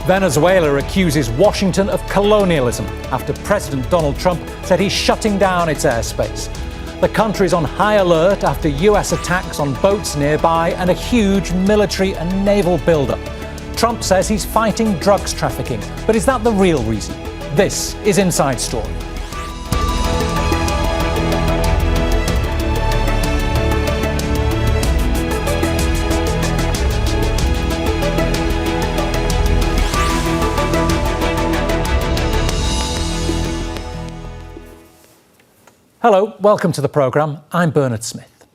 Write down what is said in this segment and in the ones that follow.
Venezuela accuses Washington of colonialism after President Donald Trump said he's shutting down its airspace. The country's on high alert after US attacks on boats nearby and a huge military and naval buildup. Trump says he's fighting drugs trafficking, but is that the real reason? This is Inside Story. Hello, welcome to the programme. I'm Bernard Smith.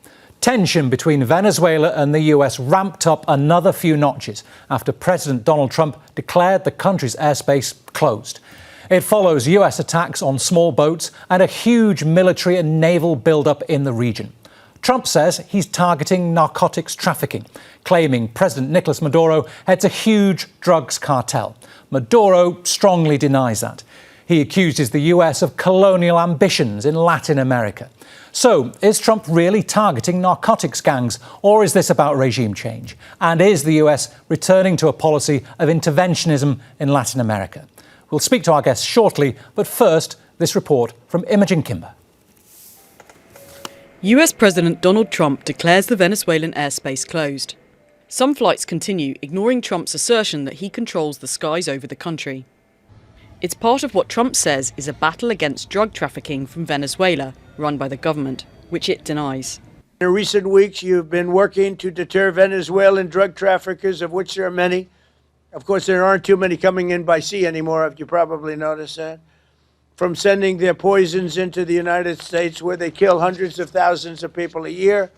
Tension between Venezuela and the US ramped up another few notches after President Donald Trump declared the country's airspace closed. It follows US attacks on small boats and a huge military and naval build-up in the region. Trump says he's targeting narcotics trafficking, claiming President Nicolas Maduro heads a huge drugs cartel. Maduro strongly denies that. He accuses the US of colonial ambitions in Latin America. So, is Trump really targeting narcotics gangs, or is this about regime change? And is the US returning to a policy of interventionism in Latin America? We'll speak to our guests shortly, but first, this report from Imogen Kimber. US President Donald Trump declares the Venezuelan airspace closed. Some flights continue, ignoring Trump's assertion that he controls the skies over the country. It's part of what Trump says is a battle against drug trafficking from Venezuela, run by the government, which it denies. In recent weeks, you've been working to deter Venezuelan drug traffickers, of which there are many. Of course, there aren't too many coming in by sea anymore, you probably noticed that. From sending their poisons into the United States, where they kill hundreds of thousands of people a year.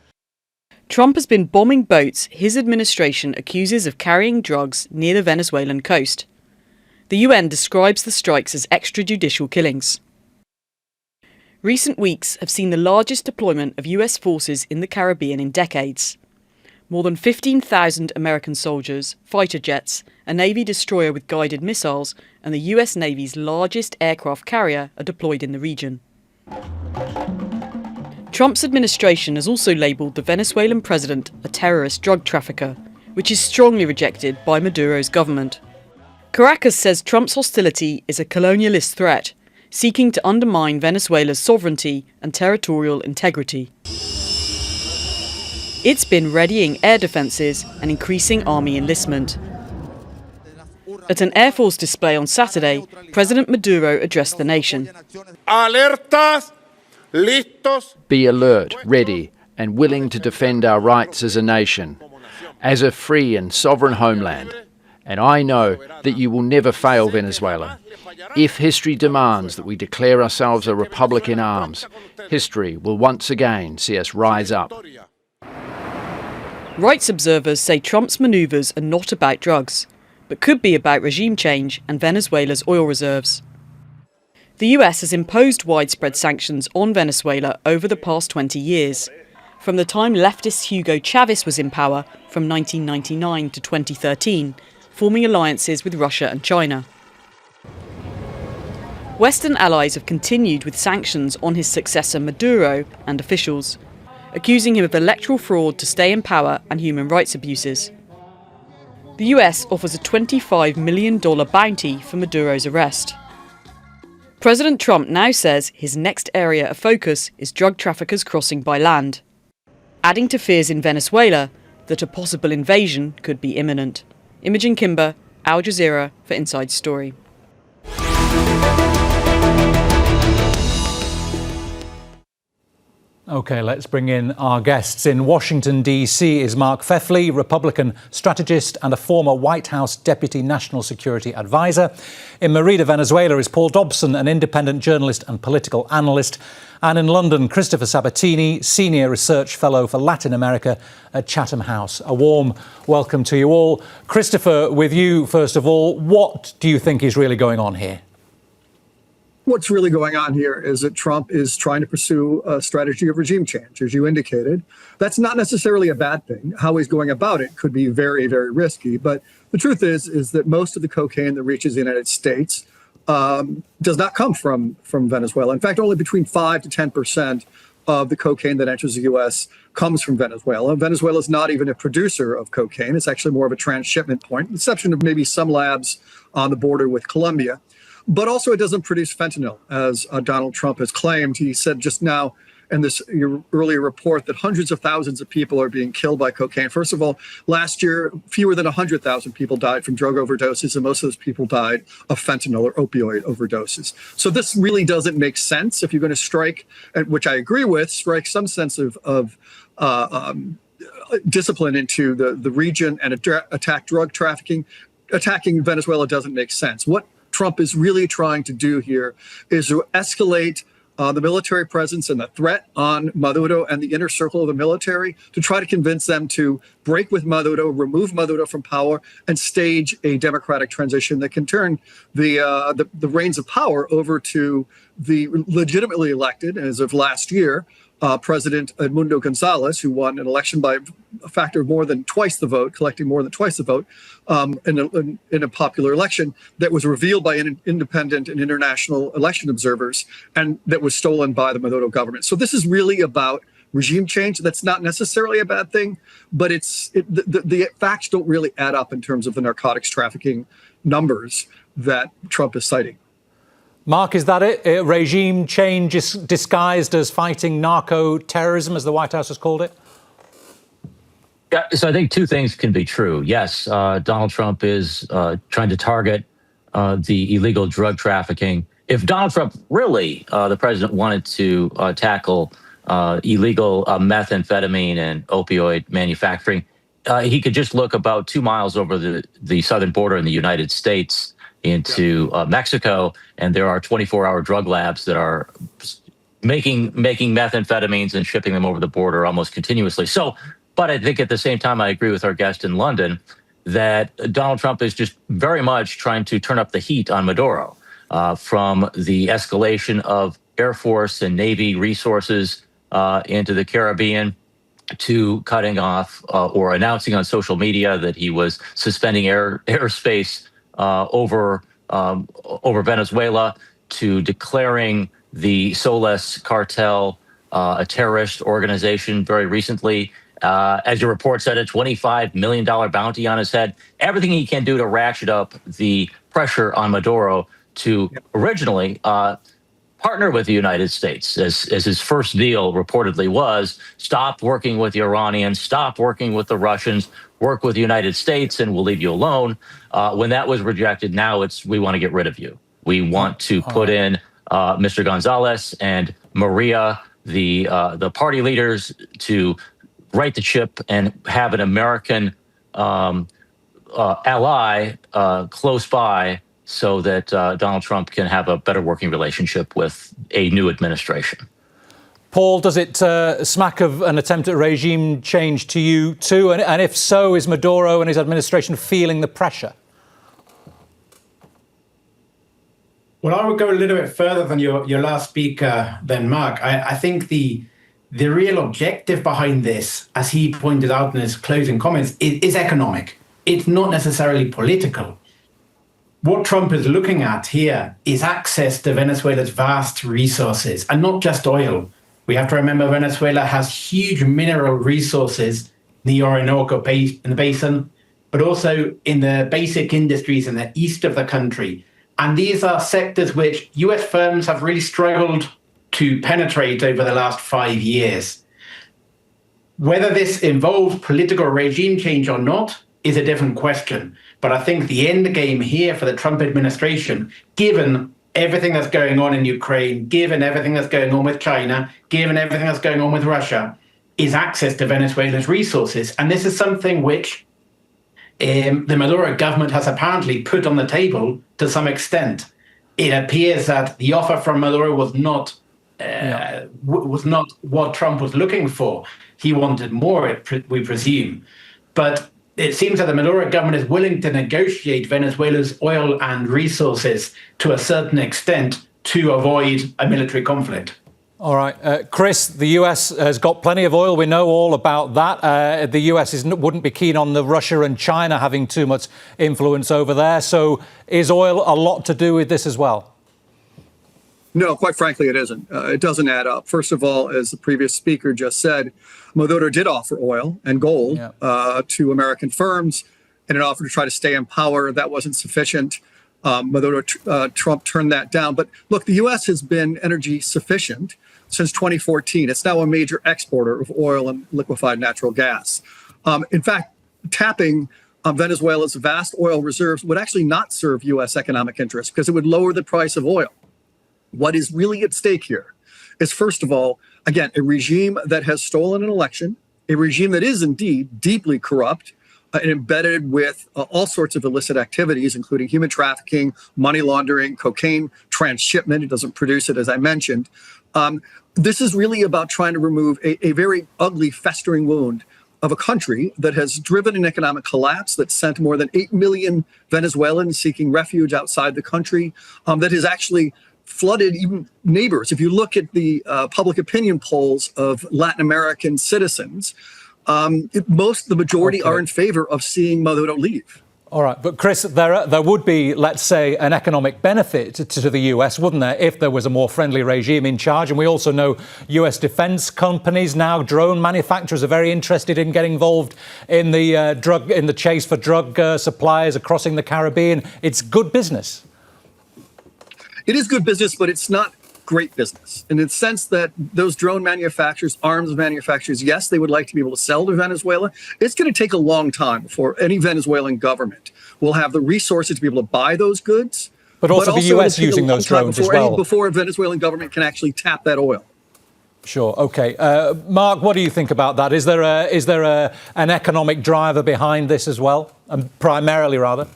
Trump has been bombing boats his administration accuses of carrying drugs near the Venezuelan coast. The UN describes the strikes as extrajudicial killings. Recent weeks have seen the largest deployment of US forces in the Caribbean in decades. More than 15,000 American soldiers, fighter jets, a Navy destroyer with guided missiles, and the US Navy's largest aircraft carrier are deployed in the region. Trump's administration has also labelled the Venezuelan president a terrorist drug trafficker, which is strongly rejected by Maduro's government. Caracas says Trump's hostility is a colonialist threat, seeking to undermine Venezuela's sovereignty and territorial integrity. It's been readying air defences and increasing army enlistment. At an Air Force display on Saturday, President Maduro addressed the nation. Alertas, listos. Be alert, ready, and willing to defend our rights as a nation, as a free and sovereign homeland. And I know that you will never fail Venezuela. If history demands that we declare ourselves a republic in arms, history will once again see us rise up. Rights observers say Trump's manoeuvres are not about drugs, but could be about regime change and Venezuela's oil reserves. The US has imposed widespread sanctions on Venezuela over the past 20 years. From the time leftist Hugo Chavez was in power, from 1999 to 2013, forming alliances with Russia and China. Western allies have continued with sanctions on his successor Maduro and officials, accusing him of electoral fraud to stay in power and human rights abuses. The US offers a $25 million bounty for Maduro's arrest. President Trump now says his next area of focus is drug traffickers crossing by land, adding to fears in Venezuela that a possible invasion could be imminent. Imogen Kimber, Jazeera for Inside Story. OK, let's bring in our guests. In Washington, D.C. is Mark Pfeifle, Republican strategist and a former White House Deputy National Security Advisor. In Merida, Venezuela is Paul Dobson, an independent journalist and political analyst. And in London, Christopher Sabatini, Senior Research Fellow for Latin America at Chatham House. A warm welcome to you all. Christopher, with you, first of all, what do you think is really going on here? What's really going on here is that Trump is trying to pursue a strategy of regime change, as you indicated. That's not necessarily a bad thing. How he's going about it could be very, very risky. But the truth is that most of the cocaine that reaches the United States does not come from Venezuela. In fact, only between 5 to 10% of the cocaine that enters the U.S. comes from Venezuela. Venezuela is not even a producer of cocaine. It's actually more of a transshipment point, with the exception of maybe some labs on the border with Colombia. But also it doesn't produce fentanyl, as Donald Trump has claimed. He said just now in this earlier report that hundreds of thousands of people are being killed by cocaine. First of all, last year, fewer than 100,000 people died from drug overdoses, and most of those people died of fentanyl or opioid overdoses. So this really doesn't make sense if you're going to strike, which I agree with, strike some sense of discipline into the region and attack drug trafficking. Attacking Venezuela doesn't make sense. What Trump is really trying to do here is to escalate the military presence and the threat on Maduro and the inner circle of the military to try to convince them to break with Maduro, remove Maduro from power, and stage a democratic transition that can turn the reins of power over to the legitimately elected, as of last year, President Edmundo Gonzalez, who won an election by a factor of more than twice the vote, collecting more than twice the vote in a popular election that was revealed by independent and international election observers, and that was stolen by the Maduro government. So this is really about regime change. That's not necessarily a bad thing, but the facts don't really add up in terms of the narcotics trafficking numbers that Trump is citing. Mark, is that it? Regime change is disguised as fighting narco-terrorism, as the White House has called it? Yeah, so I think two things can be true. Yes, Donald Trump is trying to target the illegal drug trafficking. If Donald Trump really, the president, wanted to tackle illegal methamphetamine and opioid manufacturing, he could just look about 2 miles over the southern border in the United States into Mexico, and there are 24-hour drug labs that are making methamphetamines and shipping them over the border almost continuously. So, but I think at the same time, I agree with our guest in London that Donald Trump is just very much trying to turn up the heat on Maduro, from the escalation of Air Force and Navy resources into the Caribbean, to cutting off or announcing on social media that he was suspending airspace over Venezuela, to declaring the Soles cartel a terrorist organization very recently. As your report said, a $25 million bounty on his head. Everything he can do to ratchet up the pressure on Maduro to originally partner with the United States, as his first deal reportedly was, stop working with the Iranians, stop working with the Russians, work with the United States, and we'll leave you alone. When that was rejected, now it's, we want to get rid of you. We want to put in Mr. Gonzalez and Maria, the party leaders, to right the ship and have an American ally close by, so that Donald Trump can have a better working relationship with a new administration. Paul, does it smack of an attempt at regime change to you too? And if so, is Maduro and his administration feeling the pressure? Well, I would go a little bit further than your last speaker, then Mark. I think the real objective behind this, as he pointed out in his closing comments, is economic. It's not necessarily political. What Trump is looking at here is access to Venezuela's vast resources, and not just oil. We have to remember Venezuela has huge mineral resources in the Orinoco Basin, but also in the basic industries in the east of the country. And these are sectors which US firms have really struggled to penetrate over the last 5 years. Whether this involves political regime change or not is a different question. But I think the end game here for the Trump administration, given everything that's going on in Ukraine, given everything that's going on with China, given everything that's going on with Russia, is access to Venezuela's resources. And this is something which the Maduro government has apparently put on the table to some extent. It appears that the offer from Maduro was not what Trump was looking for. He wanted more, we presume. But it seems that the Maduro government is willing to negotiate Venezuela's oil and resources to a certain extent to avoid a military conflict. All right. Chris, the US has got plenty of oil. We know all about that. The US wouldn't be keen on the Russia and China having too much influence over there. So is oil a lot to do with this as well? No, quite frankly, it isn't. It doesn't add up. First of all, as the previous speaker just said, Maduro did offer oil and gold to American firms in an offer to try to stay in power. That wasn't sufficient. Trump turned that down. But look, the U.S. has been energy sufficient since 2014. It's now a major exporter of oil and liquefied natural gas. In fact, tapping Venezuela's vast oil reserves would actually not serve U.S. economic interests because it would lower the price of oil. What is really at stake here is, first of all, again, a regime that has stolen an election, a regime that is indeed deeply corrupt and embedded with all sorts of illicit activities, including human trafficking, money laundering, cocaine transshipment. It doesn't produce it, as I mentioned. This is really about trying to remove a very ugly, festering wound of a country that has driven an economic collapse, that sent more than 8 million Venezuelans seeking refuge outside the country, that has actually flooded even neighbors. If you look at the public opinion polls of Latin American citizens, the majority are in favor of seeing Maduro leave. All right, but Chris, there would be, let's say, an economic benefit to the US, wouldn't there, if there was a more friendly regime in charge? And we also know US defense companies now, drone manufacturers, are very interested in getting involved in the chase for drug suppliers crossing the Caribbean. It's good business. It is good business, but it's not great business in the sense that those drone manufacturers, arms manufacturers, yes, they would like to be able to sell to Venezuela. It's going to take a long time before any Venezuelan government will have the resources to be able to buy those goods. But also the US using those drones as well. Before a Venezuelan government can actually tap that oil. Sure. OK. Mark, what do you think about that? Is there an economic driver behind this as well? Primarily, rather?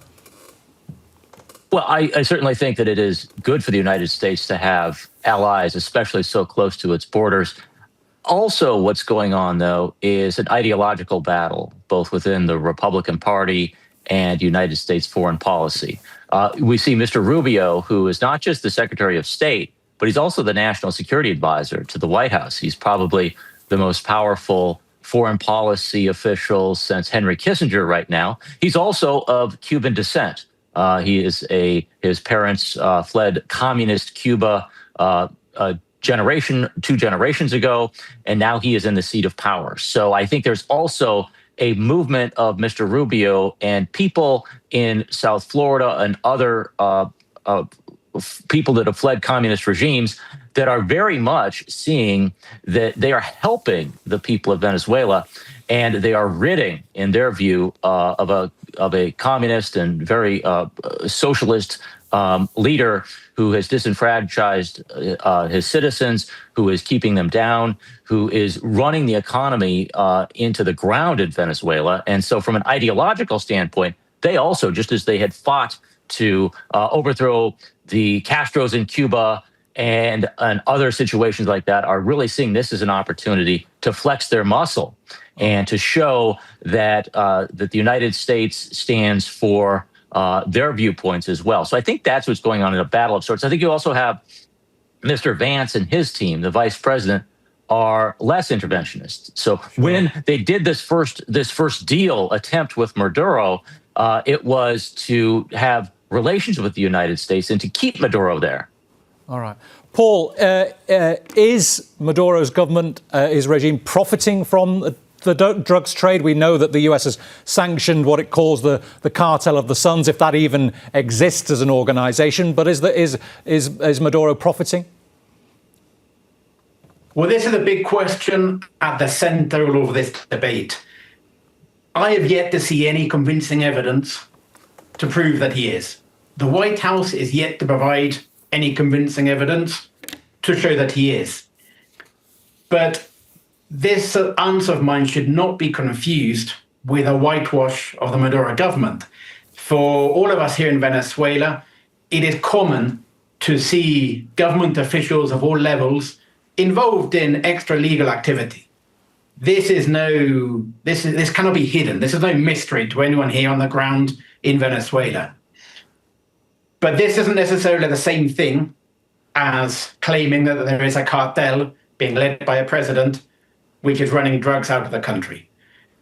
Well, I certainly think that it is good for the United States to have allies, especially so close to its borders. Also, what's going on, though, is an ideological battle, both within the Republican Party and United States foreign policy. We see Mr. Rubio, who is not just the Secretary of State, but he's also the National Security Advisor to the White House. He's probably the most powerful foreign policy official since Henry Kissinger right now. He's also of Cuban descent. His parents fled communist Cuba two generations ago, and now he is in the seat of power. So I think there's also a movement of Mr. Rubio and people in South Florida and other people that have fled communist regimes that are very much seeing that they are helping the people of Venezuela, and they are ridding, in their view, of a communist and very socialist leader who has disenfranchised his citizens, who is keeping them down, who is running the economy into the ground in Venezuela. And so from an ideological standpoint, they also, just as they had fought to overthrow the Castros in Cuba and other situations like that, are really seeing this as an opportunity to flex their muscle and to show that that the United States stands for their viewpoints as well. So I think that's what's going on in a battle of sorts. I think you also have Mr. Vance and his team, the vice president, are less interventionist. So when they did this first deal attempt with Maduro, it was to have relations with the United States and to keep Maduro there. All right. Paul, is Maduro's government, his regime, profiting from the drugs trade? We know that the US has sanctioned what it calls the cartel of the Suns, if that even exists as an organization. But is Maduro profiting? Well, this is a big question at the center of this debate. I have yet to see any convincing evidence to prove that he is. The White House is yet to provide any convincing evidence to show that he is. But this answer of mine should not be confused with a whitewash of the Maduro government. For all of us here in Venezuela, it is common to see government officials of all levels involved in extra-legal activity. This cannot be hidden. This is no mystery to anyone here on the ground in Venezuela. But this isn't necessarily the same thing as claiming that there is a cartel being led by a president which is running drugs out of the country.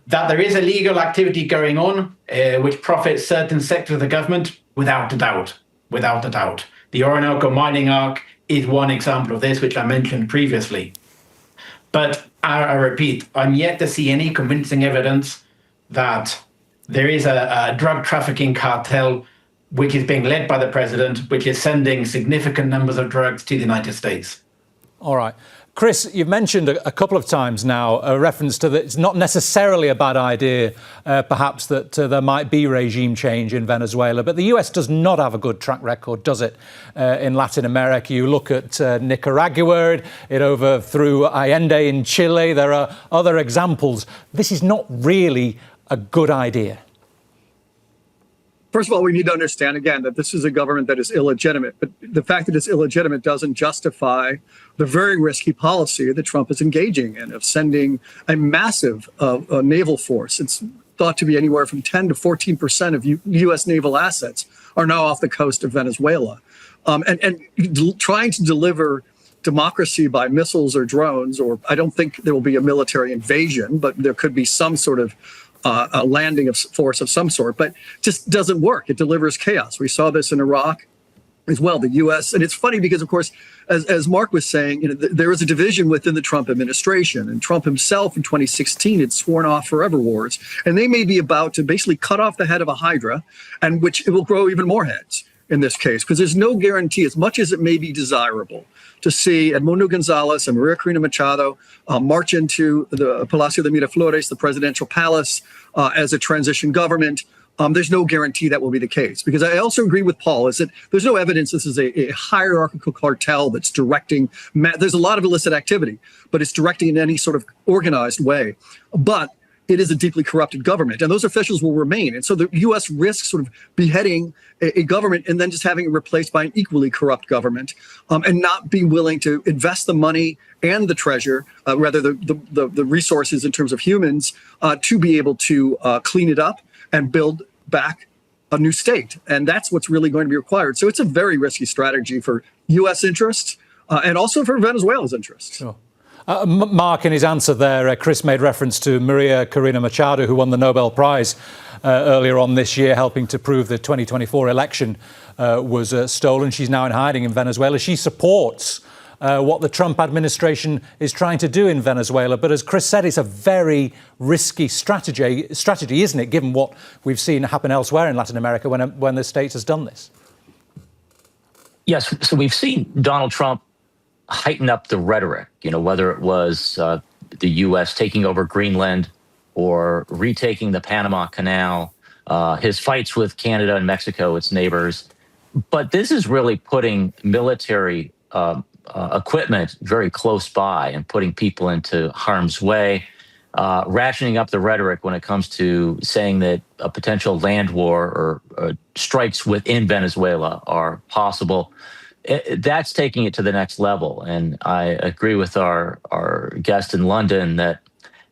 That there is illegal activity going on which profits certain sectors of the government, without a doubt. The Orinoco mining arc is one example of this, which I mentioned previously. But I repeat, I'm yet to see any convincing evidence that there is a drug trafficking cartel which is being led by the president, which is sending significant numbers of drugs to the United States. All right. Chris, you've mentioned a couple of times now a reference to that it's not necessarily a bad idea, perhaps, that there might be regime change in Venezuela. But the US does not have a good track record, does it, in Latin America? You look at Nicaragua, it overthrew Allende in Chile. There are other examples. This is not really a good idea. First of all, we need to understand, again, that this is a government that is illegitimate. But the fact that it's illegitimate doesn't justify the very risky policy that Trump is engaging in of sending a massive naval force. It's thought to be anywhere from 10 to 14% of U.S. naval assets are now off the coast of Venezuela. And trying to deliver democracy by missiles or drones, or I don't think there will be a military invasion, but there could be some sort of a landing of force of some sort, but just doesn't work. It delivers chaos. We saw this in Iraq as well. The U.S. and it's funny because, of course, as Mark was saying, there was a division within the Trump administration, and Trump himself in 2016 had sworn off forever wars, and they may be about to basically cut off the head of a hydra, and which it will grow even more heads in this case, because there's no guarantee, as much as it may be desirable to see Edmundo Gonzalez and Maria Corina Machado march into the Palacio de Miraflores, the presidential palace, as a transition government. There's no guarantee that will be the case, because I also agree with Paul is that there's no evidence this is a hierarchical cartel that's directing. There's a lot of illicit activity, but it's directing in any sort of organized way. But it is a deeply corrupted government, and those officials will remain. And so the U.S. risks sort of beheading a government and then just having it replaced by an equally corrupt government, and not being willing to invest the money and the treasure, rather the resources in terms of humans, to be able to clean it up and build back a new state. And that's what's really going to be required. So it's a very risky strategy for U.S. interests and also for Venezuela's interests. Sure. Mark, in his answer there, Chris made reference to Maria Corina Machado, who won the Nobel Prize earlier on this year, helping to prove the 2024 election was stolen. She's now in hiding in Venezuela. She supports what the Trump administration is trying to do in Venezuela. But as Chris said, it's a very risky strategy, isn't it, given what we've seen happen elsewhere in Latin America when the state has done this? Yes, so we've seen Donald Trump heighten up the rhetoric, whether it was the U.S. taking over Greenland or retaking the Panama Canal, his fights with Canada and Mexico, its neighbors. But this is really putting military equipment very close by and putting people into harm's way, ratcheting up the rhetoric when it comes to saying that a potential land war or strikes within Venezuela are possible. That's taking it to the next level. And I agree with our guest in London that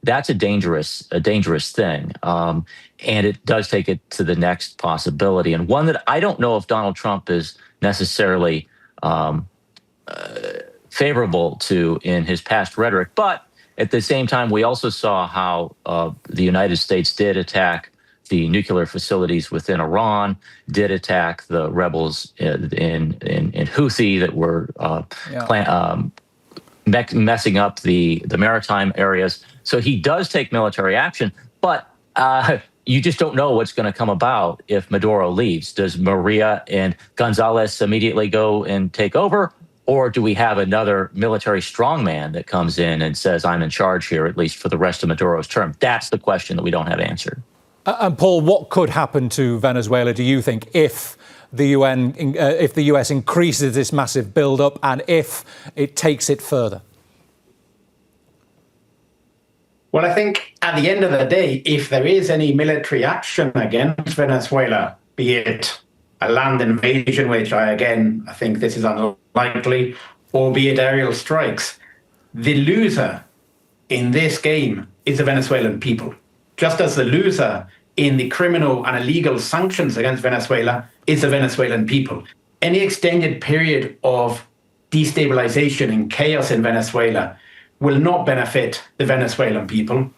that's a dangerous thing. And it does take it to the next possibility. And one that I don't know if Donald Trump is necessarily favorable to in his past rhetoric. But at the same time, we also saw how the United States did attack the nuclear facilities within Iran, did attack the rebels in Houthi that were messing up the maritime areas. So he does take military action, but you just don't know what's going to come about if Maduro leaves. Does Maria and Gonzalez immediately go and take over? Or do we have another military strongman that comes in and says, I'm in charge here, at least for the rest of Maduro's term? That's the question that we don't have answered. And Paul, what could happen to Venezuela, do you think, if the US increases this massive build-up and if it takes it further? Well, I think at the end of the day, if there is any military action against Venezuela, be it a land invasion, which I think this is unlikely, or be it aerial strikes, the loser in this game is the Venezuelan people. Just as the loser in the criminal and illegal sanctions against Venezuela is the Venezuelan people. Any extended period of destabilization and chaos in Venezuela will not benefit the Venezuelan people,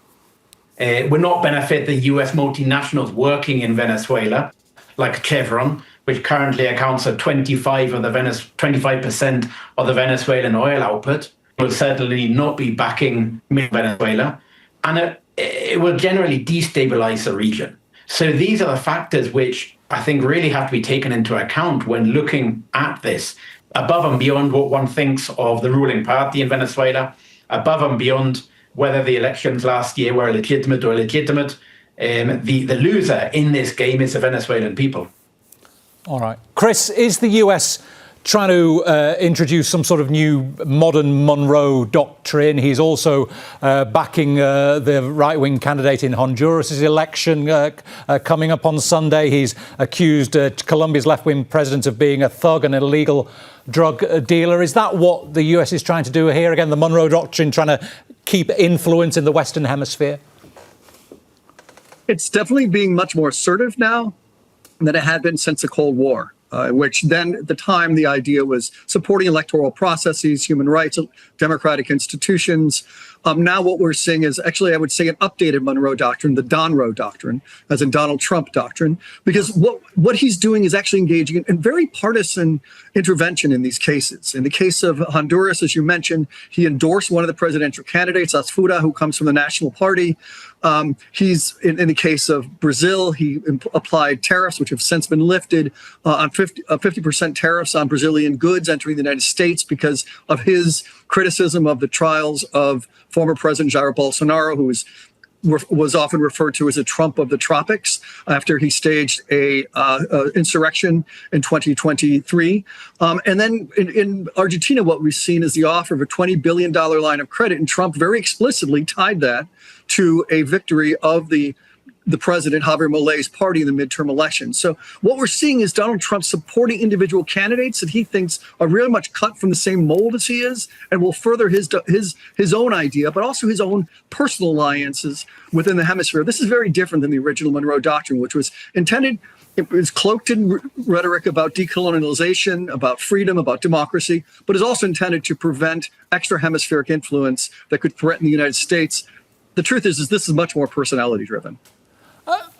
will not benefit the US multinationals working in Venezuela, like Chevron, which currently accounts for 25% of the Venezuelan oil output, will certainly not be backing Venezuela, and it will generally destabilize the region. So these are the factors which I think really have to be taken into account when looking at this, above and beyond what one thinks of the ruling party in Venezuela, above and beyond whether the elections last year were legitimate or illegitimate. The loser in this game is the Venezuelan people. All right. Chris, is the US trying to introduce some sort of new modern Monroe Doctrine? He's also backing the right-wing candidate in Honduras' election coming up on Sunday. He's accused Colombia's left-wing president of being a thug and an illegal drug dealer. Is that what the US is trying to do here? Again, the Monroe Doctrine trying to keep influence in the Western Hemisphere? It's definitely being much more assertive now than it had been since the Cold War, which then at the time the idea was supporting electoral processes, human rights, democratic institutions. Now what we're seeing is actually, I would say, an updated Monroe Doctrine, the Donroe Doctrine, as in Donald Trump Doctrine, because what he's doing is actually engaging in very partisan intervention in these cases. In the case of Honduras, as you mentioned, he endorsed one of the presidential candidates, Asfuda, who comes from the National Party. He's in the case of Brazil, he applied tariffs, which have since been lifted, on 50% tariffs on Brazilian goods entering the United States because of his criticism of the trials of former President Jair Bolsonaro, who was often referred to as a Trump of the tropics after he staged a insurrection in 2023. And then in Argentina, what we've seen is the offer of a $20 billion line of credit, and Trump very explicitly tied that to a victory of the president, Javier Milei's party, in the midterm elections. So what we're seeing is Donald Trump supporting individual candidates that he thinks are really much cut from the same mold as he is and will further his own idea, but also his own personal alliances within the hemisphere. This is very different than the original Monroe Doctrine, which was intended, it was cloaked in rhetoric about decolonialization, about freedom, about democracy, but is also intended to prevent extra hemispheric influence that could threaten the United States. The truth is this is much more personality driven.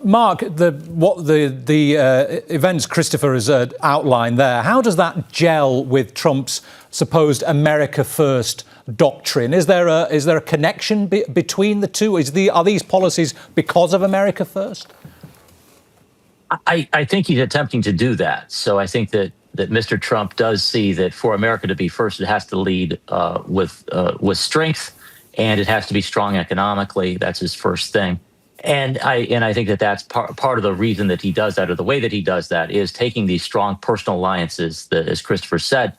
Mark, the events Christopher has outlined there, how does that gel with Trump's supposed America First doctrine? Is there a connection between the two? Are these policies because of America First? I think he's attempting to do that. So I think that Mr. Trump does see that for America to be first, it has to lead with strength, and it has to be strong economically. That's his first thing. And I think that that's part of the reason that he does that, or the way that he does that, is taking these strong personal alliances that, as Christopher said,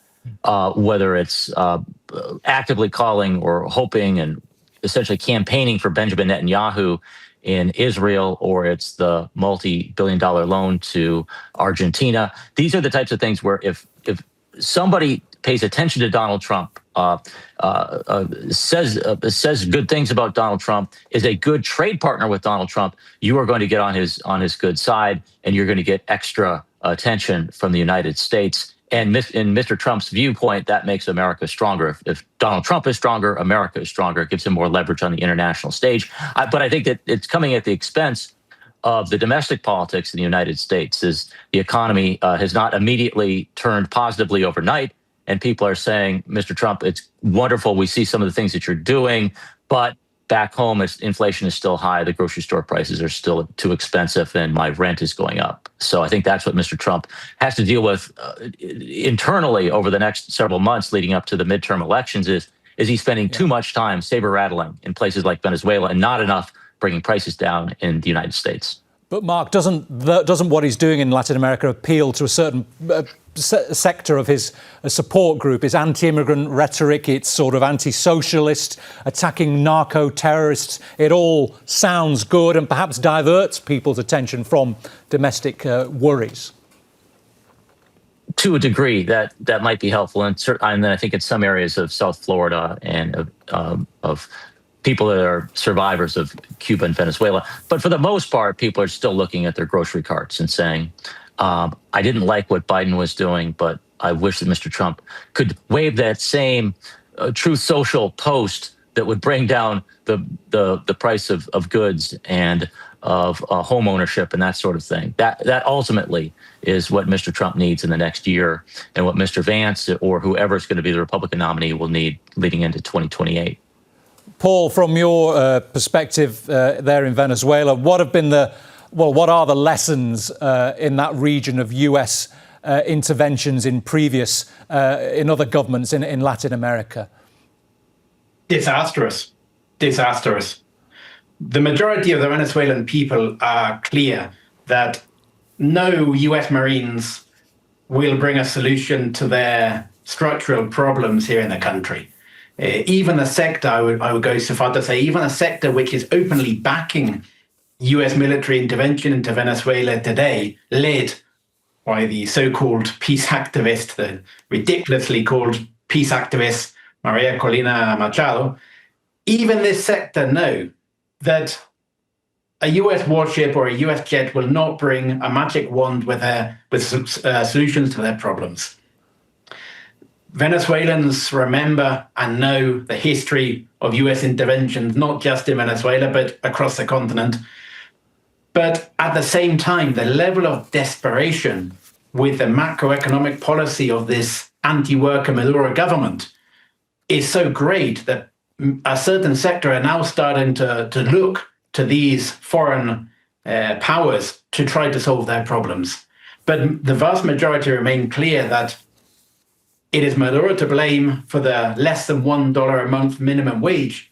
whether it's actively calling or hoping and essentially campaigning for Benjamin Netanyahu in Israel, or it's the multi-billion-dollar loan to Argentina. These are the types of things where if somebody pays attention to Donald Trump, says good things about Donald Trump, is a good trade partner with Donald Trump, you are going to get on his good side, and you're going to get extra attention from the United States. And in Mr. Trump's viewpoint, that makes America stronger. If Donald Trump is stronger, America is stronger. It gives him more leverage on the international stage. But I think that it's coming at the expense of the domestic politics in the United States. As the economy has not immediately turned positively overnight, and people are saying, Mr. Trump, it's wonderful. We see some of the things that you're doing, but back home, inflation is still high. The grocery store prices are still too expensive, and my rent is going up. So I think that's what Mr. Trump has to deal with internally over the next several months leading up to the midterm elections. Is he spending too much time saber rattling in places like Venezuela and not enough bringing prices down in the United States? But Mark, doesn't what he's doing in Latin America appeal to a certain sector of his support group? His anti-immigrant rhetoric, it's sort of anti-socialist, attacking narco-terrorists. It all sounds good and perhaps diverts people's attention from domestic worries. To a degree, that might be helpful, and then I think in some areas of South Florida and of people that are survivors of Cuba and Venezuela. But for the most part, people are still looking at their grocery carts and saying, I didn't like what Biden was doing, but I wish that Mr. Trump could wave that same Truth Social post that would bring down the price of goods and of home ownership and that sort of thing. That ultimately is what Mr. Trump needs in the next year, and what Mr. Vance or whoever is going to be the Republican nominee will need leading into 2028. Paul, from your perspective there in Venezuela, what are the lessons in that region of US interventions in in other governments in Latin America? Disastrous. The majority of the Venezuelan people are clear that no US Marines will bring a solution to their structural problems here in the country. Even a sector, I would go so far to say, even a sector which is openly backing US military intervention into Venezuela today, led by the so-called peace activist, the ridiculously called peace activist Maria Corina Machado, even this sector know that a US warship or a US jet will not bring a magic wand with solutions to their problems. Venezuelans remember and know the history of US interventions, not just in Venezuela, but across the continent. But at the same time, the level of desperation with the macroeconomic policy of this anti-worker Maduro government is so great that a certain sector are now starting to look to these foreign powers to try to solve their problems. But the vast majority remain clear that it is Maduro to blame for the less than $1 a month minimum wage.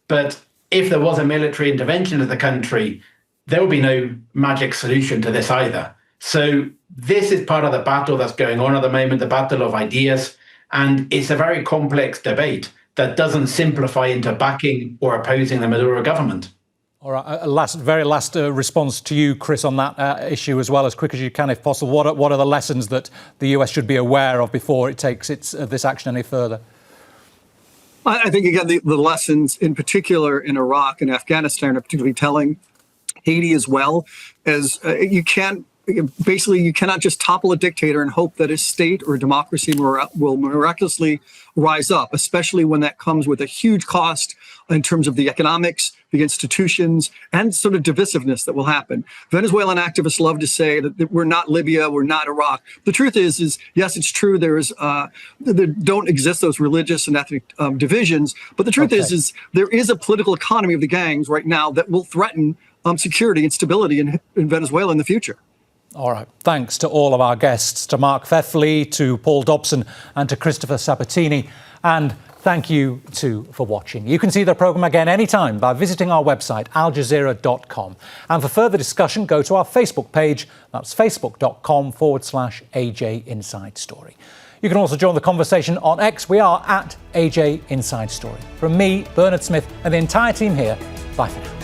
But if there was a military intervention in the country, there will be no magic solution to this either. So this is part of the battle that's going on at the moment, the battle of ideas. And it's a very complex debate that doesn't simplify into backing or opposing the Maduro government. All right, a very last response to you, Chris, on that issue as well, as quick as you can, if possible. What are the lessons that the US should be aware of before it takes this action any further? I think, again, the lessons in particular in Iraq and Afghanistan are particularly telling. Haiti as well, as you cannot just topple a dictator and hope that a state or a democracy will miraculously rise up, especially when that comes with a huge cost in terms of the economics, the institutions, and sort of divisiveness that will happen. Venezuelan activists love to say that we're not Libya, we're not Iraq. The truth is yes, it's true there don't exist those religious and ethnic divisions, but the truth is there is a political economy of the gangs right now that will threaten security and stability in Venezuela in the future. All right. Thanks to all of our guests, to Mark Pfeifle, to Paul Dobson, and to Christopher Sabatini. And thank you, too, for watching. You can see the programme again anytime by visiting our website, aljazeera.com. And for further discussion, go to our Facebook page. That's facebook.com/AJ Inside Story. You can also join the conversation on X. We are at AJ Inside Story. From me, Bernard Smith, and the entire team here, bye for now.